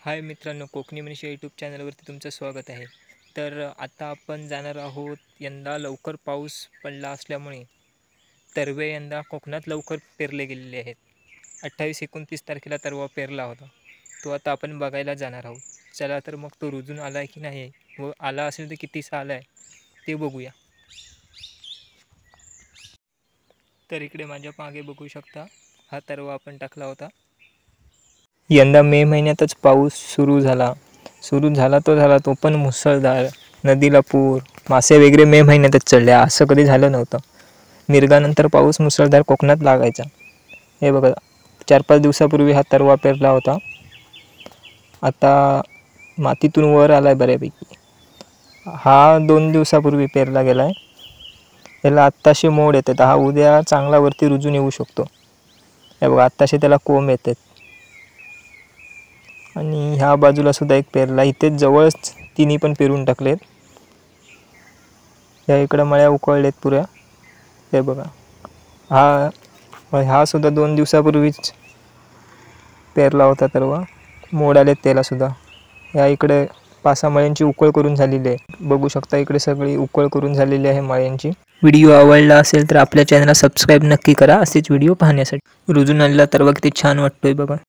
हाय मित्रांनो, कोकणी मनीषा यूट्यूब चॅनलवरती तुमचं स्वागत आहे. तर आता आपण जाणार आहोत. यंदा लवकर पाऊस पडला असल्यामुळे तरवे यंदा कोकणात लवकर पेरले गेलेले आहेत. 28-29 तारखेला तरवा पेरला होता. तो आता आपण बघायला जाणार आहोत. चला तर मग तो रुजून आला आहे की नाही व आला असेल तर कितीसा आला आहे ते बघूया. तर इकडे माझ्या मागे बघू शकता, हा तरवा आपण टाकला होता. यंदा मे महिन्यातच पाऊस सुरू झाला तो पण मुसळधार. नदीला पूर, मासे वगैरे मे महिन्यातच चढले. असं कधी झालं नव्हतं. मिरगानंतर पाऊस मुसळधार कोकणात लागायचा. हे बघा, 4-5 दिवसापूर्वी हा तरवा पेरला होता. आता मातीतून वर आलाय बऱ्यापैकी. हा 2 दिवसापूर्वी पेरला गेलाय. याला आत्ताशे मोड येतात. हा उद्या चांगला वरती रुजून येऊ शकतो. हे बघा, आत्ताशे त्याला कोंब येतात. आणि ह्या बाजूला सुद्धा एक पेरला. इथे जवळच तिन्ही पण पेरून टाकलेत. या इकडं मळ्या उकळलेत पुऱ्या. हे बघा, हा सुद्धा 2 दिवसापूर्वीच पेरला होता तरवा. मोड आलेत त्याला सुद्धा. या इकडे 5-6 मळ्यांची उकळ करून झालेली आहे. बघू शकता, इकडे सगळी उकळ करून झालेली आहे मळ्यांची. व्हिडिओ आवडला असेल तर आपल्या चॅनलला सबस्क्राईब नक्की करा असेच व्हिडिओ पाहण्यासाठी. रुजून आलेला तरवा किती छान वाटतोय बघा.